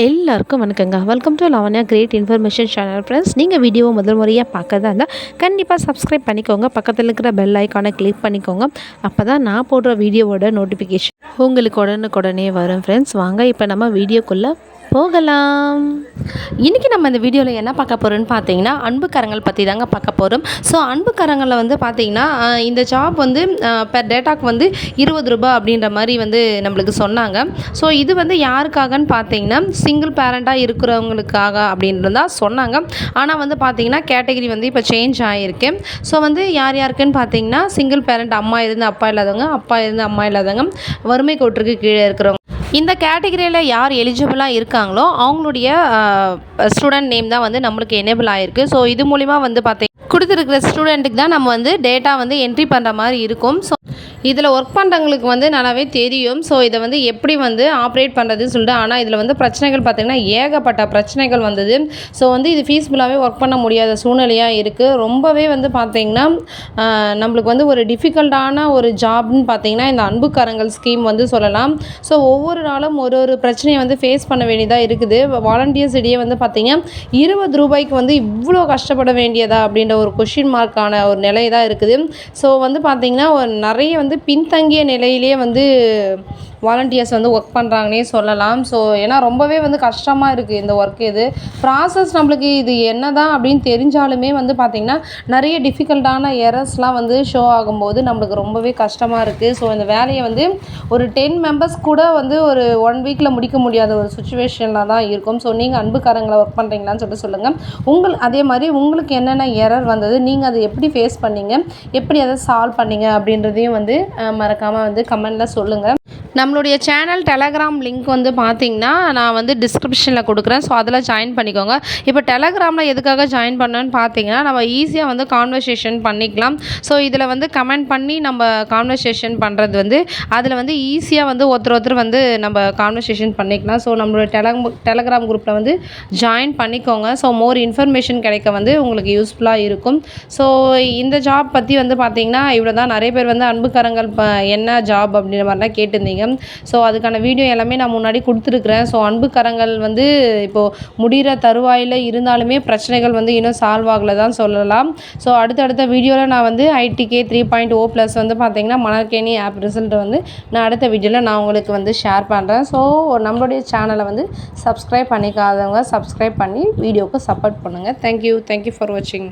எல்லாருக்கும் வணக்கங்க. Welcome to Lavanya great information channel friends. நீங்கள் வீடியோவை முதல் முறையாக பார்க்கறதா இருந்தால் கண்டிப்பாக சப்ஸ்கிரைப் பண்ணிக்கோங்க. பக்கத்தில் இருக்கிற பெல் ஐக்கானை கிளிக் பண்ணிக்கோங்க. அப்போ தான் நான் போடுற வீடியோவோட நோட்டிஃபிகேஷன் உங்களுக்கு உடனுக்குடனே வரும் ஃப்ரெண்ட்ஸ். வாங்க இப்போ நம்ம வீடியோக்குள்ளே போகலாம். இன்றைக்கி நம்ம இந்த வீடியோவில் என்ன பார்க்க போகிறோன்னு பார்த்தீங்கன்னா அன்புக்கரங்கள் பற்றி தாங்க பார்க்க போகிறோம். ஸோ அன்புக்கரங்களில் வந்து பார்த்திங்கன்னா இந்த ஜாப் வந்து பெர் டேட்டாக்கு வந்து ₹20 அப்படின்ற மாதிரி வந்து நம்மளுக்கு சொன்னாங்க. ஸோ இது வந்து யாருக்காகன்னு பார்த்தீங்கன்னா சிங்கிள் பேரண்ட்டாக இருக்கிறவங்களுக்காக அப்படின்றது தான் சொன்னாங்க. ஆனால் வந்து பார்த்திங்கன்னா கேட்டகரி வந்து இப்போ சேஞ்ச் ஆகிருக்கு. ஸோ வந்து யார் யாருக்குன்னு பார்த்தீங்கன்னா சிங்கிள் பேரண்ட், அம்மா இருந்து அப்பா இல்லாதவங்க, அப்பா இருந்து அம்மா இல்லாதவங்க, வறுமை கோட்டிற்கு கீழே இருக்கிறவங்க, இந்த கேட்டகரியில் யார் எலிஜிபிளாக இருக்காங்களோ அவங்களுடைய ஸ்டூடெண்ட் நேம் தான் வந்து நம்மளுக்கு எனேபிள் ஆகிருக்கு. ஸோ இது மூலிமா வந்து கொடுத்துருக்கிற ஸ்டூடெண்ட்டுக்கு தான் நம்ம வந்து டேட்டா வந்து என்ட்ரி பண்ணுற மாதிரி இருக்கும். ஸோ இதில் ஒர்க் பண்ணுறவங்களுக்கு வந்து நல்லாவே தெரியும். ஸோ இதை வந்து எப்படி வந்து ஆப்ரேட் பண்ணுறதுன்னு சொல்லிட்டு, ஆனால் இதில் வந்து பிரச்சனைகள் பார்த்திங்கன்னா ஏகப்பட்ட பிரச்சனைகள் வந்தது. ஸோ வந்து இது ஃபீஸ்ஃபுல்லாகவே ஒர்க் பண்ண முடியாத சூழ்நிலையாக இருக்குது. ரொம்பவே வந்து பார்த்திங்கன்னா நம்மளுக்கு வந்து ஒரு டிஃபிகல்ட்டான ஒரு ஜாப்னு பார்த்திங்கன்னா இந்த அன்புக்கரங்கள் ஸ்கீம் வந்து சொல்லலாம். ஸோ ஒவ்வொரு நாளும் ஒரு பிரச்சனையை வந்து ஃபேஸ் பண்ண வேண்டியதாக இருக்குது. வாலண்டியர்ஸ் இடையே வந்து பார்த்திங்கன்னா ₹20 வந்து இவ்வளோ கஷ்டப்பட வேண்டியதா அப்படின்ற ஒரு கொஷின் மார்க்கான ஒரு நிலை தான் இருக்குது. ஸோ வந்து பார்த்திங்கன்னா நிறைய வந்து பின்தங்கிய நிலையிலே வந்து வாலண்டியர்ஸ் வந்து ஒர்க் பண்ணுறாங்கன்னே சொல்லலாம். ஸோ ஏன்னா ரொம்பவே வந்து கஷ்டமாக இருக்குது இந்த ஒர்க். இது ப்ராசஸ் நம்மளுக்கு இது என்ன தான் அப்படின்னு தெரிஞ்சாலுமே வந்து பார்த்திங்கன்னா நிறைய டிஃபிகல்ட்டான எரர்ஸ்லாம் வந்து ஷோ ஆகும்போது நம்மளுக்கு ரொம்பவே கஷ்டமாக இருக்குது. ஸோ இந்த வேலையை வந்து ஒரு 10 மெம்பர்ஸ் கூட வந்து ஒரு 1 வீக்கில் முடிக்க முடியாத ஒரு சுச்சுவேஷனில் தான் இருக்கும். ஸோ நீங்கள் அன்புக்கரங்களை ஒர்க் பண்ணுறீங்களான்னு சொல்லிட்டு சொல்லுங்கள். அதே மாதிரி உங்களுக்கு என்னென்ன எரர் வந்தது, நீங்கள் அதை எப்படி ஃபேஸ் பண்ணீங்க, எப்படி அதை சால்வ் பண்ணீங்க அப்படின்றதையும் வந்து மறக்காமல் வந்து கமெண்டில் சொல்லுங்கள். நம்மளுடைய சேனல் டெலகிராம் லிங்க் வந்து பார்த்திங்கன்னா நான் வந்து டிஸ்கிரிப்ஷனில் கொடுக்குறேன். ஸோ அதில் ஜாயின் பண்ணிக்கோங்க. இப்போ டெலகிராமில் எதுக்காக ஜாயின் பண்ணோன்னு பார்த்தீங்கன்னா நம்ம ஈஸியாக வந்து கான்வர்சேஷன் பண்ணிக்கலாம். ஸோ இதில் வந்து கமெண்ட் பண்ணி நம்ம கான்வர்சேஷன் பண்ணுறது வந்து அதில் வந்து ஈஸியாக வந்து ஒருத்தர் வந்து நம்ம கான்வர்சேஷன் பண்ணிக்கலாம். ஸோ நம்மளோட டெலகிராம் குரூப்பில் வந்து ஜாயின் பண்ணிக்கோங்க. ஸோ மோர் இன்ஃபர்மேஷன் கிடைக்க வந்து உங்களுக்கு யூஸ்ஃபுல்லாக இருக்கும். ஸோ இந்த ஜாப் பற்றி வந்து பார்த்திங்கன்னா இவ்வளோ தான். நிறைய பேர் வந்து அன்புக்கரங்கள் என்ன ஜாப் அப்படின்ற மாதிரிலாம் கேட்டிருந்தீங்க. ஸோ அதுக்கான வீடியோ எல்லாமே நான் முன்னாடி கொடுத்துருக்குறேன். ஸோ அன்புக்கரங்கள் வந்து இப்போது முடிகிற தருவாயில் இருந்தாலுமே பிரச்சனைகள் வந்து இன்னும் சால்வ் ஆகலை தான் சொல்லலாம். ஸோ அடுத்தடுத்த வீடியோவில் நான் வந்து ITK 3.0+ வந்து பார்த்திங்கன்னா மணற்கேணி ஆப் ரிசல்ட் வந்து நான் அடுத்த வீடியோவில் நான் உங்களுக்கு வந்து ஷேர் பண்ணுறேன். ஸோ நம்மளுடைய சேனலை வந்து சப்ஸ்கிரைப் பண்ணிக்காதவங்க சப்ஸ்கிரைப் பண்ணி வீடியோவுக்கு சப்போர்ட் பண்ணுங்கள். தேங்க்யூ ஃபார் வாட்சிங்.